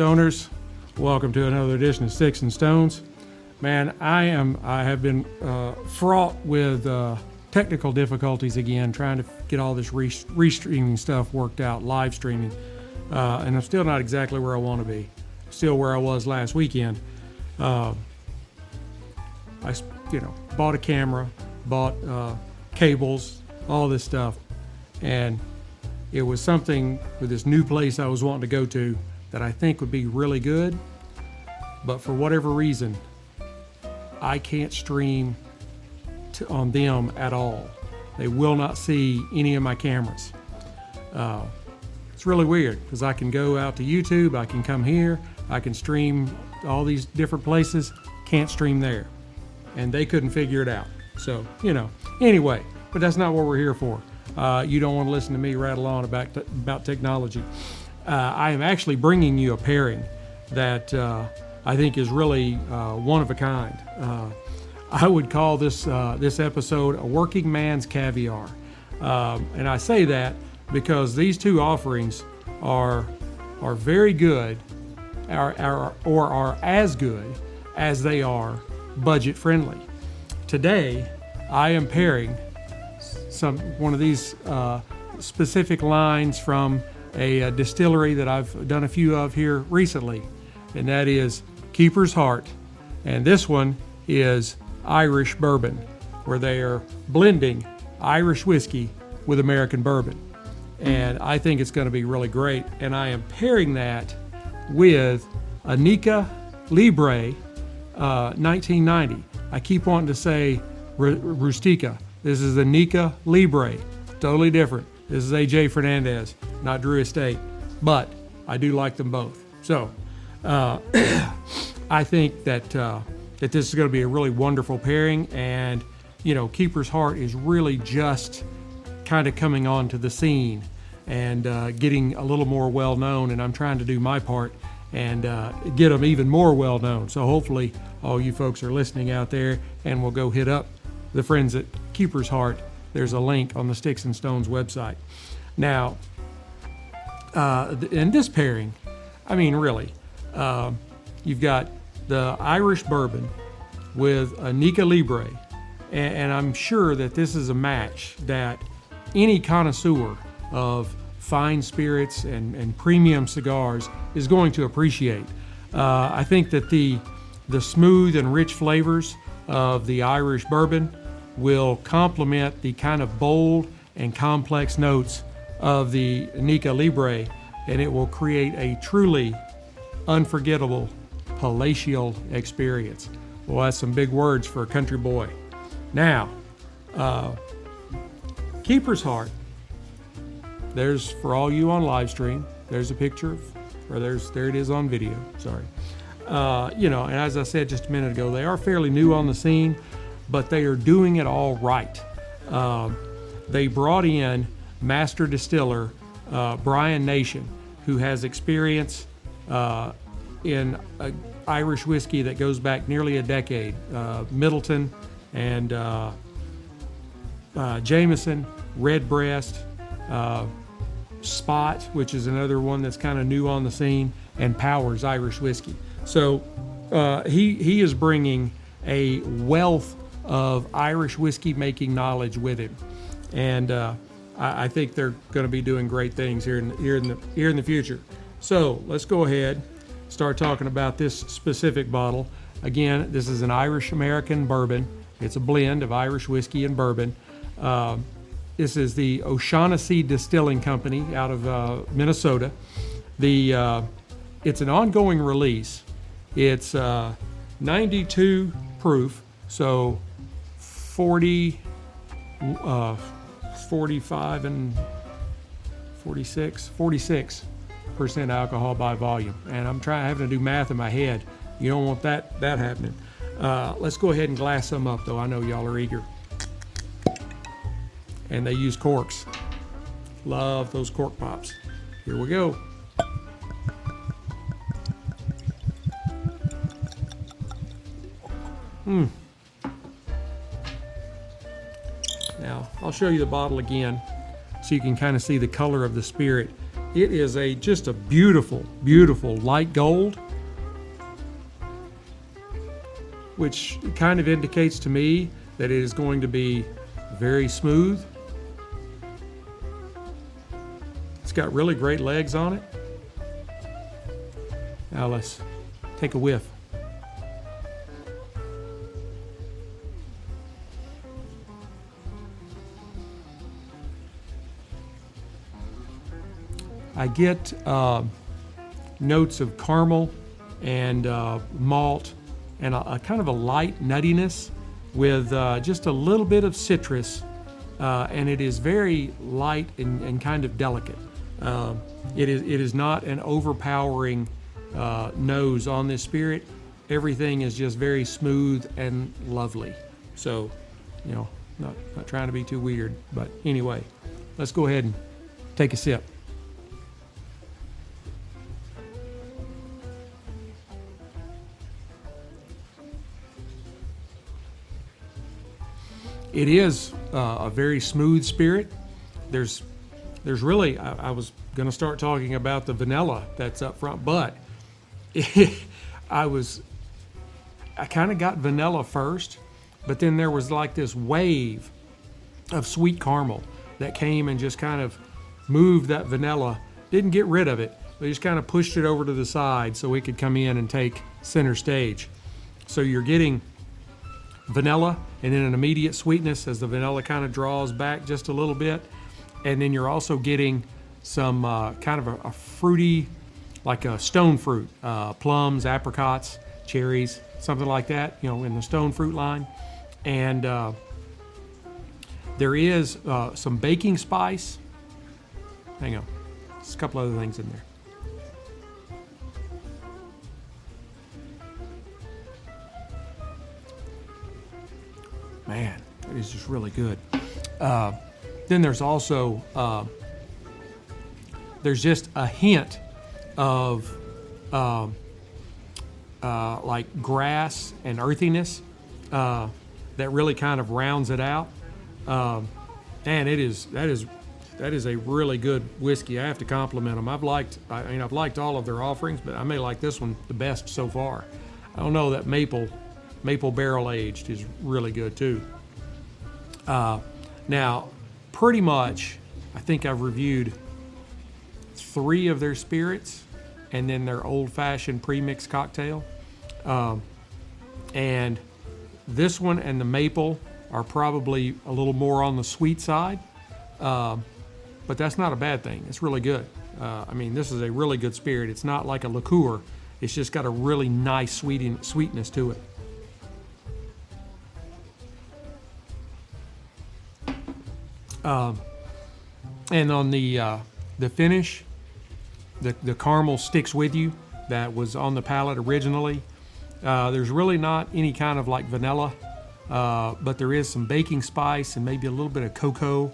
Stoners, welcome to another edition of Sticks-n-Stonez. Man, I have been fraught with technical difficulties again, trying to get all this restreaming stuff worked out, live streaming, and I'm still not exactly where I want to be. Still where I was last weekend. I bought a camera, bought cables, all this stuff, and it was something with this new place I was wanting to go to that I think would be really good, but for whatever reason, I can't stream on them at all. They will not see any of my cameras. It's really weird because I can go out to YouTube, I can come here, I can stream all these different places, can't stream there. And they couldn't figure it out. So, anyway, but that's not what we're here for. You don't want to listen to me rattle on about technology. I am actually bringing you a pairing that I think is really one of a kind. I would call this episode a working man's caviar. And I say that because these two offerings are very good, or are as good as they are budget friendly. Today, I am pairing one of these specific lines from a distillery that I've done a few of here recently, and that is Keeper's Heart. And this one is Irish bourbon, where they are blending Irish whiskey with American bourbon. And I think it's going to be really great. And I am pairing that with a Nica Libre 1990. I keep wanting to say Rustica. This is the Nica Libre, totally different. This is A.J. Fernandez, not Drew Estate, but I do like them both. So I think that this is going to be a really wonderful pairing, and Keeper's Heart is really just kind of coming onto the scene and getting a little more well known, and I'm trying to do my part and get them even more well known. So hopefully all you folks are listening out there, and we'll go hit up the friends at Keeper's Heart. There's a link on the Sticks-n-Stonez website. Now, in this pairing, I mean, really, you've got the Irish bourbon with a Nica Libre, and I'm sure that this is a match that any connoisseur of fine spirits and premium cigars is going to appreciate. I think that the smooth and rich flavors of the Irish bourbon will complement the kind of bold and complex notes of the Nica Libre, and it will create a truly unforgettable palatial experience. Well, that's some big words for a country boy. Now, Keeper's Heart, there's, for all you on live stream, there's a picture there it is on video, sorry. And as I said just a minute ago, they are fairly new on the scene, but they are doing it all right. They brought in master distiller Brian Nation, who has experience in Irish whiskey that goes back nearly a decade. Middleton and Jameson, Redbreast, Spot, which is another one that's kind of new on the scene, and Powers Irish whiskey. So he is bringing a wealth of Irish whiskey making knowledge with him, and I think they're going to be doing great things here in the future. So let's go ahead, start talking about this specific bottle. Again, this is an Irish American bourbon. It's a blend of Irish whiskey and bourbon. This is the O'Shaughnessy Distilling Company out of Minnesota. It's an ongoing release. It's 92 proof, so 45 and 46% alcohol by volume. And I'm having to do math in my head. You don't want that happening. Let's go ahead and glass some up, though. I know y'all are eager. And they use corks. Love those cork pops. Here we go. Now, I'll show you the bottle again so you can kind of see the color of the spirit It is just a beautiful, beautiful light gold, which kind of indicates to me that it is going to be very smooth. It's got really great legs on it. Now let's take a whiff. I get notes of caramel and malt and a kind of a light nuttiness with just a little bit of citrus, and it is very light and kind of delicate. It is not an overpowering nose on this spirit. Everything is just very smooth and lovely. So, you know, not trying to be too weird, but anyway, let's go ahead and take a sip. It is a very smooth spirit. There's really, I was going to start talking about the vanilla that's up front, but I kind of got vanilla first, but then there was like this wave of sweet caramel that came and just kind of moved that vanilla. Didn't get rid of it, but just kind of pushed it over to the side so it could come in and take center stage. So you're getting vanilla and then an immediate sweetness as the vanilla kind of draws back just a little bit. And then you're also getting some kind of a fruity, like a stone fruit, plums, apricots, cherries, something like that, you know, in the stone fruit line. And there is some baking spice. Hang on, there's a couple other things in there. Man, it is just really good. Then there's also, there's just a hint of like grass and earthiness that really kind of rounds it out. And that is a really good whiskey. I have to compliment them. I've liked all of their offerings, but I may like this one the best so far. I don't know, that maple barrel aged is really good too. Now, pretty much, I think I've reviewed 3 of their spirits and then their old-fashioned premix cocktail. And this one and the maple are probably a little more on the sweet side, but that's not a bad thing. It's really good. I mean, this is a really good spirit. It's not like a liqueur. It's just got a really nice sweetness to it. And on the finish, the caramel sticks with you. That was on the palate originally. There's really not any kind of like vanilla, but there is some baking spice and maybe a little bit of cocoa.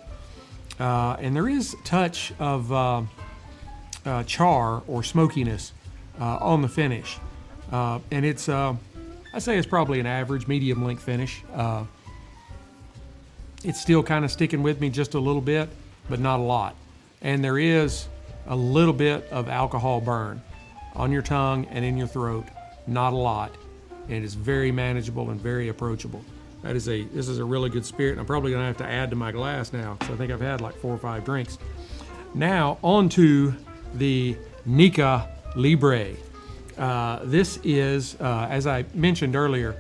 And there is a touch of char or smokiness on the finish. And it's, I'd say it's probably an average medium length finish. It's still kind of sticking with me just a little bit, but not a lot. And there is a little bit of alcohol burn on your tongue and in your throat, not a lot. And it is very manageable and very approachable. This is a really good spirit. I'm probably gonna have to add to my glass now, because I think I've had like 4 or 5 drinks. Now on to the Nica Libre. This is, as I mentioned earlier,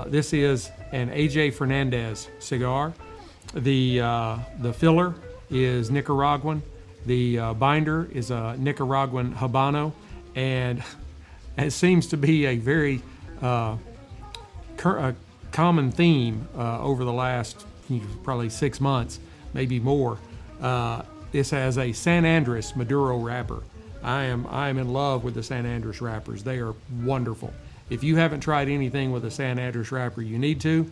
this is an A.J. Fernandez cigar. The filler is Nicaraguan. The binder is a Nicaraguan Habano, and it seems to be a very common theme over the last probably 6 months, maybe more. This has a San Andres Maduro wrapper. I am in love with the San Andres wrappers. They are wonderful. If you haven't tried anything with a San Andres wrapper, you need to.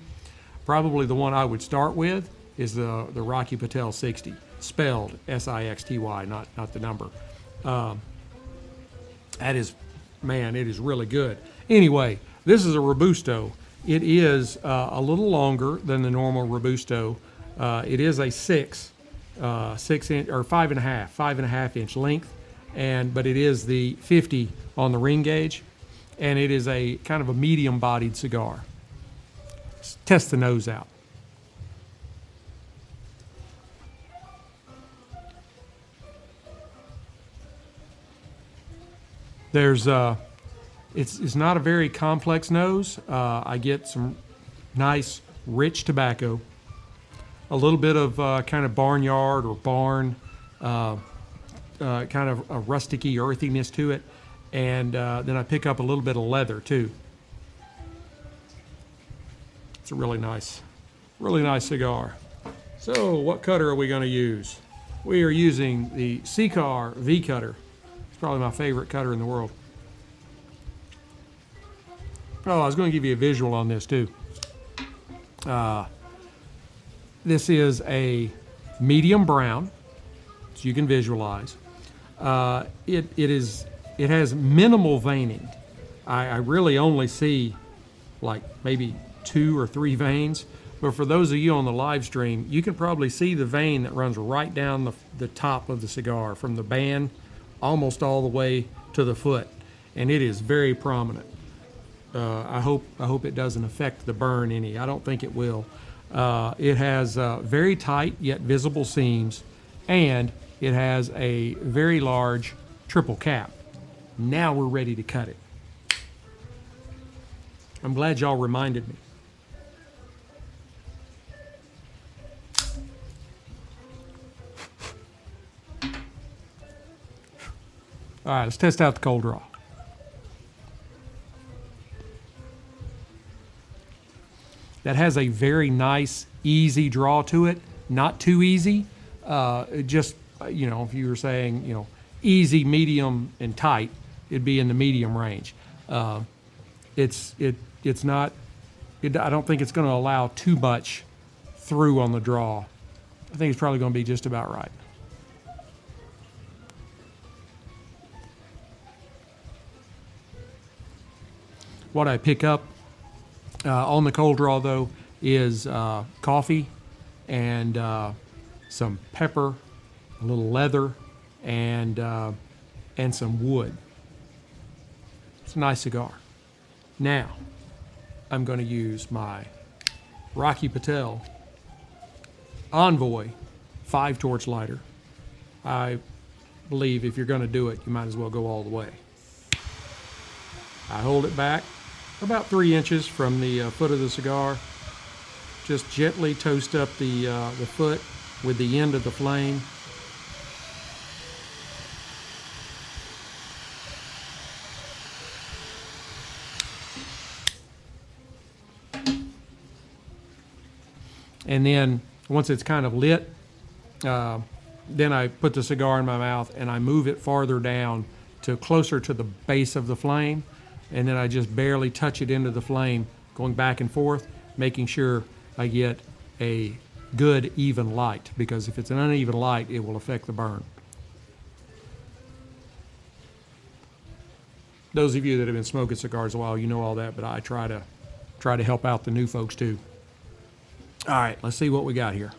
Probably the one I would start with is the Rocky Patel 60, spelled S-I-X-T-Y, not the number. It is really good. Anyway, this is a Robusto. It is a little longer than the normal Robusto. It is a 6, 6 inch or 5.5 inch length, but it is the 50 on the ring gauge, and it is a kind of a medium-bodied cigar. Let's test the nose out. There's it's not a very complex nose. I get some nice rich tobacco, a little bit of kind of barnyard or barn, kind of a rusticy earthiness to it, and then I pick up a little bit of leather too. It's a really nice cigar. So what cutter are we going to use? We are using the Cigar V cutter. It's probably my favorite cutter in the world. Oh, I was going to give you a visual on this too. This is a medium brown, so you can visualize. It has minimal veining. I really only see like maybe 2 or 3 veins, but for those of you on the live stream, you can probably see the vein that runs right down the top of the cigar from the band almost all the way to the foot, and it is very prominent. I hope it doesn't affect the burn any. I don't think it will. It has very tight yet visible seams, and it has a very large triple cap. Now we're ready to cut it. I'm glad y'all reminded me. All right, let's test out the cold draw. That has a very nice, easy draw to it. Not too easy. Just, you know, if you were saying, you know, easy, medium, and tight, it'd be in the medium range. It's not. I don't think it's going to allow too much through on the draw. I think it's probably going to be just about right. What I pick up on the cold draw, though, is coffee and some pepper, a little leather, and some wood. It's a nice cigar. Now, I'm going to use my Rocky Patel Envoy 5-torch lighter. I believe if you're going to do it, you might as well go all the way. I hold it back about 3 inches from the foot of the cigar. Just gently toast up the foot with the end of the flame. And then once it's kind of lit, then I put the cigar in my mouth and I move it farther down to closer to the base of the flame. And then I just barely touch it into the flame, going back and forth, making sure I get a good, even light, because if it's an uneven light, it will affect the burn. Those of you that have been smoking cigars a while, you know all that, but I try to help out the new folks too. All right, let's see what we got here.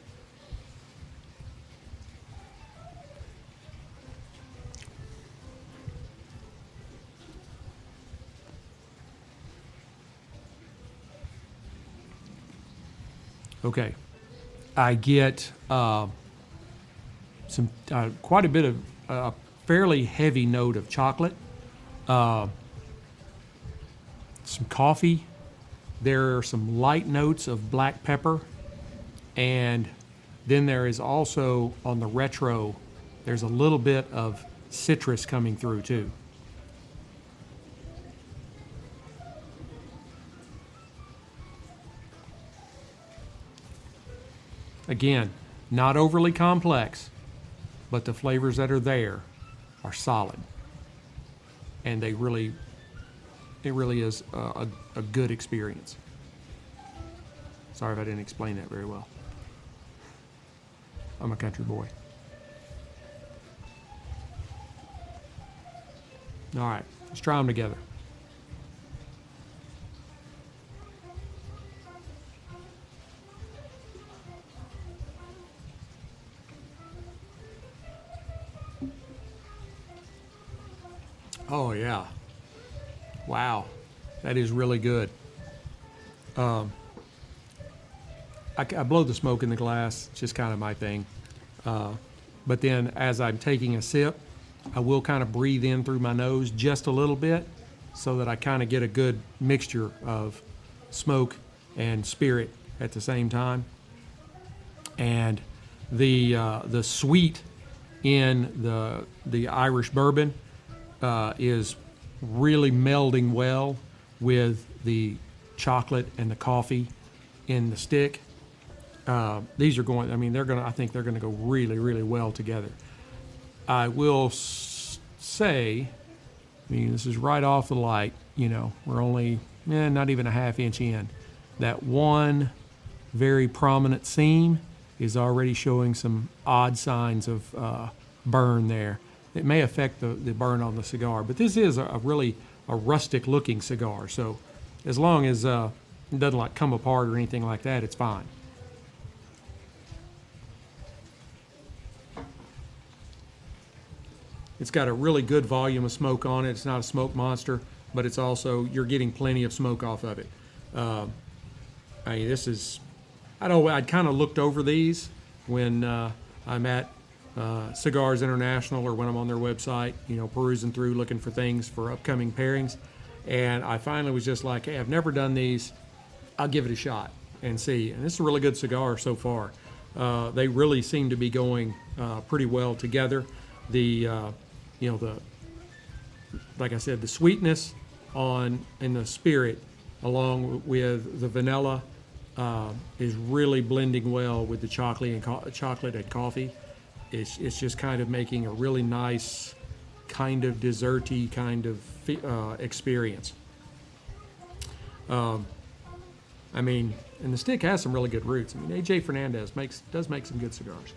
Okay, I get some quite a bit of a fairly heavy note of chocolate, some coffee. There are some light notes of black pepper, and then there is also on the retro, there's a little bit of citrus coming through too. Again, not overly complex, but the flavors that are there are solid. And it really is a good experience. Sorry if I didn't explain that very well. I'm a country boy. All right, let's try them together. Wow, that is really good. I blow the smoke in the glass, it's just kind of my thing. But then as I'm taking a sip, I will kind of breathe in through my nose just a little bit so that I kind of get a good mixture of smoke and spirit at the same time. And the sweet in the Irish bourbon is really melding well with the chocolate and the coffee in the stick. These are going, I mean, I think they're going to go really, really well together. I will say, I mean, this is right off the light, you know, we're only, not even a half inch in. That one very prominent seam is already showing some odd signs of burn there. It may affect the burn on the cigar, but this is a really rustic looking cigar. So as long as it doesn't like come apart or anything like that, it's fine. It's got a really good volume of smoke on it. It's not a smoke monster, but it's also, you're getting plenty of smoke off of it. I mean, this is, I'd kind of looked over these when I'm at Cigars International or when I'm on their website, you know, perusing through looking for things for upcoming pairings. And I finally was just like, hey, I've never done these. I'll give it a shot and see. And this is a really good cigar so far. They really seem to be going pretty well together. You know, like I said, the sweetness in the spirit along with the vanilla is really blending well with the chocolate and coffee. It's just kind of making a really nice kind of desserty kind of experience. I mean, and the stick has some really good roots. I mean, AJ Fernandez does make some good cigars.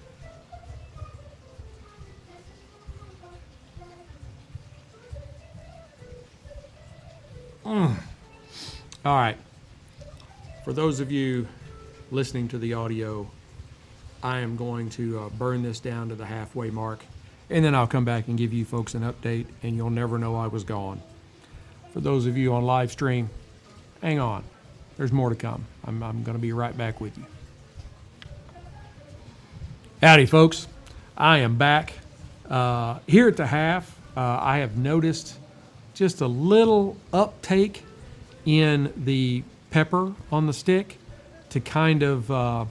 All right. For those of you listening to the audio, I am going to burn this down to the halfway mark, and then I'll come back and give you folks an update, and you'll never know I was gone. For those of you on live stream, hang on. There's more to come. I'm going to be right back with you. Howdy, folks. I am back. Here at the half, I have noticed just a little uptake in the pepper on the stick to kind of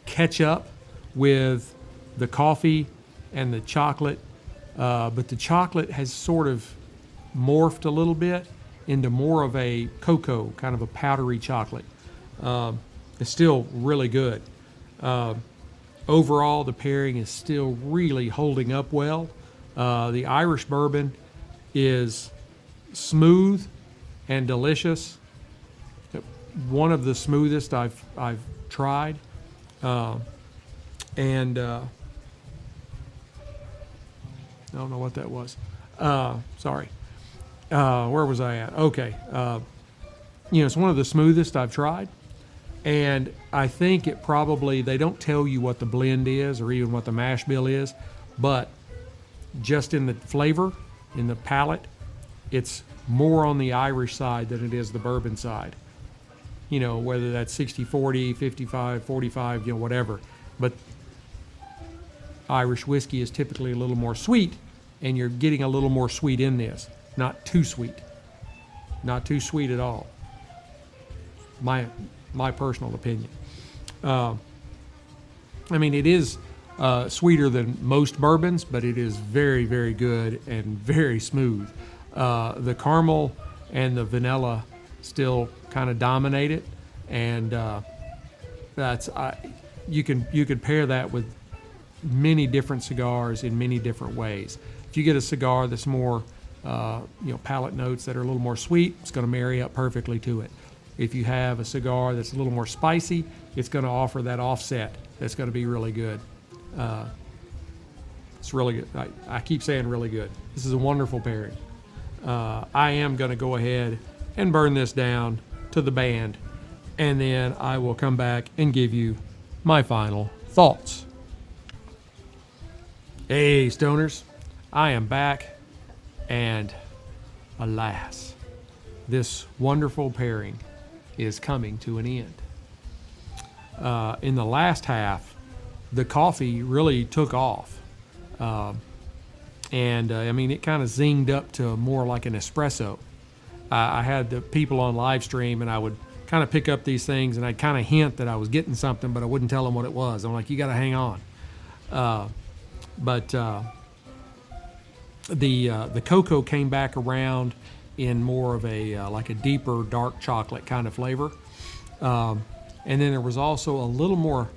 catch up with the coffee and the chocolate. But the chocolate has sort of morphed a little bit into more of a cocoa, kind of a powdery chocolate. It's still really good. Overall, the pairing is still really holding up well. The Irish bourbon is smooth and delicious. One of the smoothest I've tried. I don't know what that was. Sorry. Where was I at? Okay. You know, it's one of the smoothest I've tried. And I think it probably, they don't tell you what the blend is or even what the mash bill is, but just in the flavor, in the palate, it's more on the Irish side than it is the bourbon side. You know, whether that's 60-40, 55-45, you know, whatever. But Irish whiskey is typically a little more sweet, and you're getting a little more sweet in this. Not too sweet. Not too sweet at all. My personal opinion. I mean, it is sweeter than most bourbons, but it is very, very good and very smooth. The caramel and the vanilla still kind of dominate it, and you could pair that with many different cigars in many different ways. If you get a cigar that's more palate notes that are a little more sweet, it's going to marry up perfectly to it. If you have a cigar that's a little more spicy, it's going to offer that offset that's going to be really good. It's really good. I keep saying really good. This is a wonderful pairing. I am going to go ahead and burn this down to the band, and then I will come back and give you my final thoughts. Hey, stoners, I am back, and alas, this wonderful pairing is coming to an end. In the last half, the coffee really took off. I mean, it kind of zinged up to more like an espresso. I had the people on live stream, and I would kind of pick up these things, and I'd kind of hint that I was getting something, but I wouldn't tell them what it was. I'm like, you got to hang on. The cocoa came back around in more of a like a deeper dark chocolate kind of flavor, and then there was also a little more.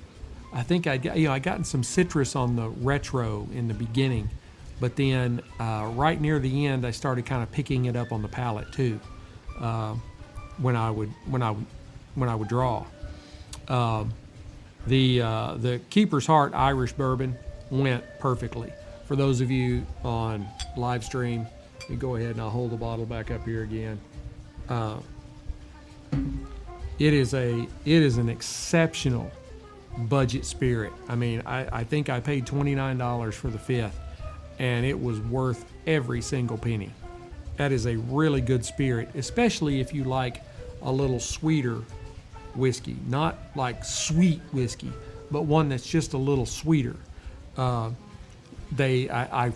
I think I gotten some citrus on the retro in the beginning, but then right near the end I started kind of picking it up on the palate too. When I would draw, the Keeper's Heart Irish Bourbon went perfectly. For those of you on live stream, you go ahead and I'll hold the bottle back up here again. It is an exceptional budget spirit. I mean, I think I paid $29 for the fifth, and it was worth every single penny. That is a really good spirit, especially if you like a little sweeter whiskey, not like sweet whiskey, but one that's just a little sweeter. I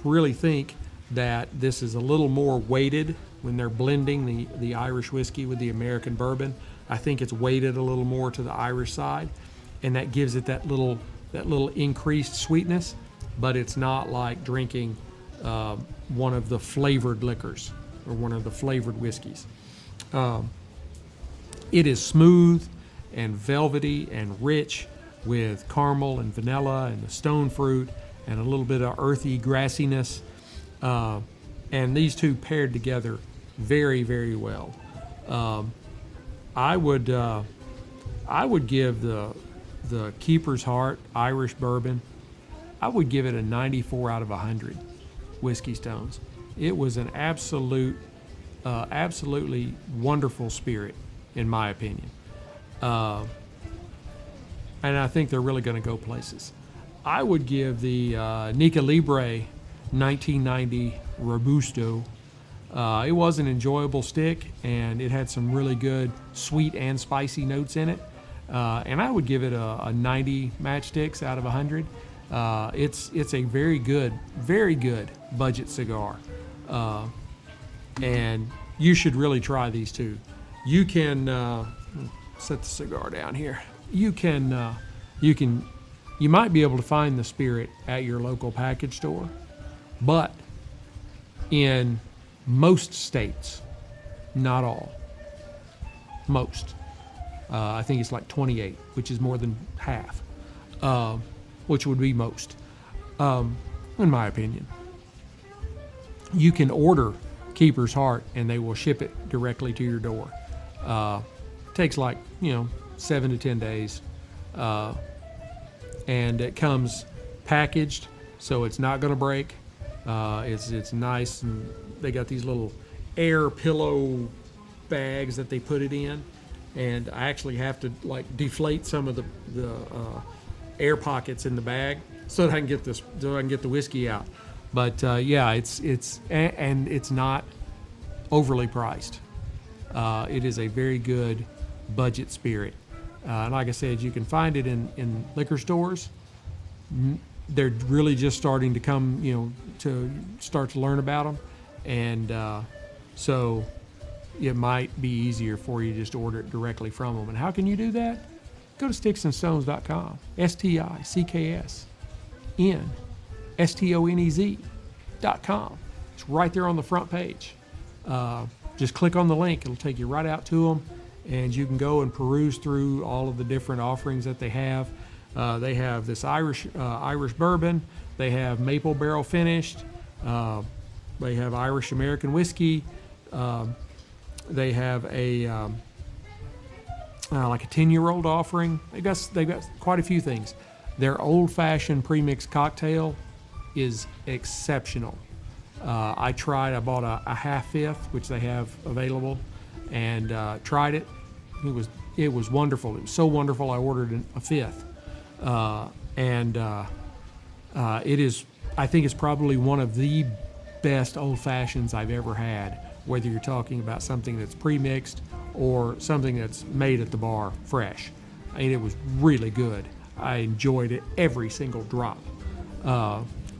really think that this is a little more weighted when they're blending the Irish whiskey with the American bourbon. I think it's weighted a little more to the Irish side, and that gives it that little increased sweetness, but it's not like drinking one of the flavored liquors or one of the flavored whiskeys. It is smooth and velvety and rich with caramel and vanilla and the stone fruit and a little bit of earthy grassiness. And these two paired together very, very well. I would give the Keeper's Heart Irish Bourbon, I would give it a 94 out of 100 Whiskey Stones. It was an absolutely wonderful spirit, in my opinion. And I think they're really going to go places. I would give the Nica Libre 1990 Robusto. It was an enjoyable stick, and it had some really good sweet and spicy notes in it. And I would give it a 90 matchsticks out of 100. It's a very good budget cigar. And you should really try these two. You can set the cigar down here. You might be able to find the spirit at your local package store, but in most states, not all, most, I think it's like 28, which is more than half, which would be most, in my opinion. You can order Keeper's Heart and they will ship it directly to your door. Takes like 7 to 10 days, and it comes packaged so it's not going to break. It's nice, and they got these little air pillow bags that they put it in, and I actually have to like deflate some of the air pockets in the bag so that I can get the whiskey out. But yeah, it's not overly priced. It is a very good budget spirit. And like I said, you can find it in liquor stores. They're really just starting to come, to start to learn about them. And so it might be easier for you just to order it directly from them. And how can you do that? Go to Sticks-n-Stonez.com. Sticksnstonez.com. It's right there on the front page. Just click on the link. It'll take you right out to them, and you can go and peruse through all of the different offerings that they have. They have this Irish bourbon. They have maple barrel finished. They have Irish American whiskey. They have a like a 10-year-old offering. They've got quite a few things. Their old-fashioned premixed cocktail is exceptional. I bought a half-fifth, which they have available, and tried it. It was wonderful. It was so wonderful I ordered a fifth. It is, I think it's probably one of the best old fashions I've ever had whether you're talking about something that's pre-mixed or something that's made at the bar fresh. And it was really good. I enjoyed it every single drop.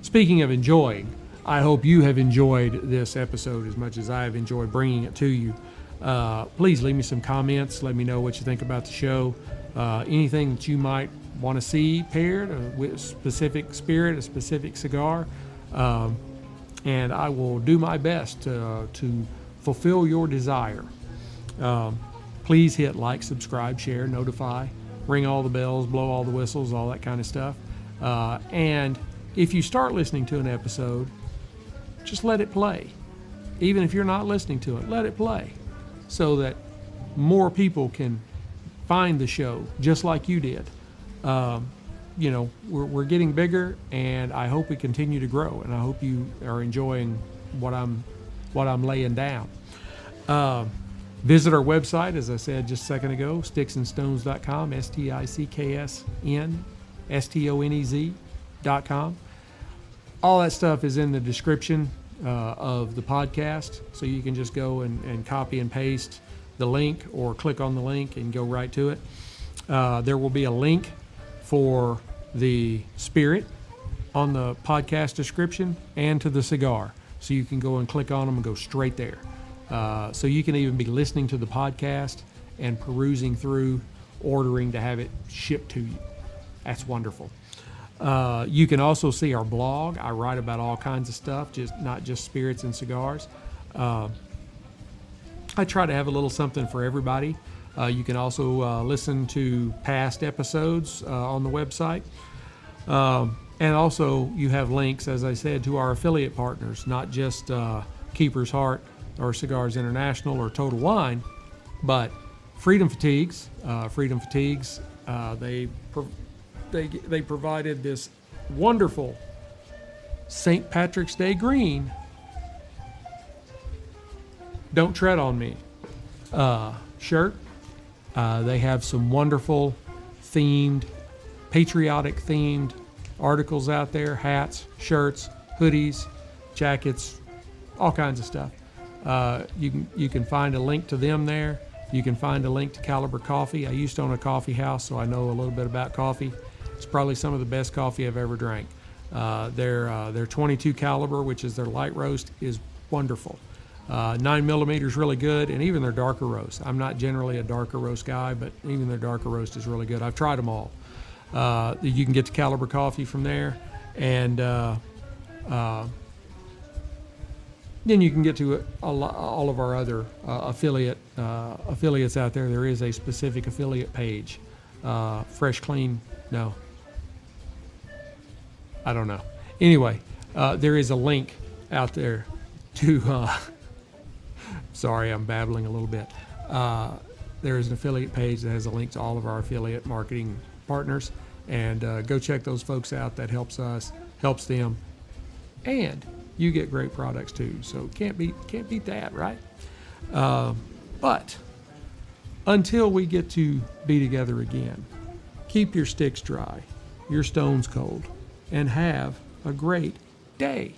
Speaking of enjoying, I hope you have enjoyed this episode as much as I have enjoyed bringing it to you. Please leave me some comments. Let me know what you think about the show. Anything that you might want to see paired with a specific spirit, a specific cigar. And I will do my best to fulfill your desire. Please hit like, subscribe, share, notify, ring all the bells, blow all the whistles, all that kind of stuff. And if you start listening to an episode, just let it play. Even if you're not listening to it, let it play so that more people can find the show just like you did. You know, we're getting bigger, and I hope we continue to grow, and I hope you are enjoying what I'm laying down. Visit our website, as I said just a second ago, Sticks-n-Stonez.com, STICKSNSTONEZ.com. All that stuff is in the description of the podcast, so you can just go and copy and paste the link or click on the link and go right to it. There will be a link for the spirit on the podcast description and to the cigar, so you can go and click on them and go straight there. So you can even be listening to the podcast and perusing through, ordering to have it shipped to you. That's wonderful. You can also see our blog. I write about all kinds of stuff, not just spirits and cigars. I try to have a little something for everybody. You can also listen to past episodes on the website. And also you have links, as I said, to our affiliate partners, not just Keeper's Heart or Cigars International or Total Wine, but Freedom Fatigues. Freedom Fatigues, they provided this wonderful St. Patrick's Day green, Don't Tread on Me shirt. They have some wonderful patriotic themed articles out there, hats, shirts, hoodies, jackets, all kinds of stuff. You can find a link to them there. You can find a link to Calibre Coffee. I used to own a coffee house, so I know a little bit about coffee. It's probably some of the best coffee I've ever drank. Their 22 caliber, which is their light roast, is wonderful. 9mm is really good, and even their darker roast. I'm not generally a darker roast guy, but even their darker roast is really good. I've tried them all. You can get to Calibre Coffee from there, and then you can get to all of our other affiliates out there. There is a specific affiliate page. Fresh Clean, no. I don't know. Anyway, there is a link out there to, sorry, I'm babbling a little bit. There is an affiliate page that has a link to all of our affiliate marketing partners, and go check those folks out. That helps us, helps them, and you get great products too. So can't beat that, right? But until we get to be together again, keep your sticks dry, your stones cold, and have a great day.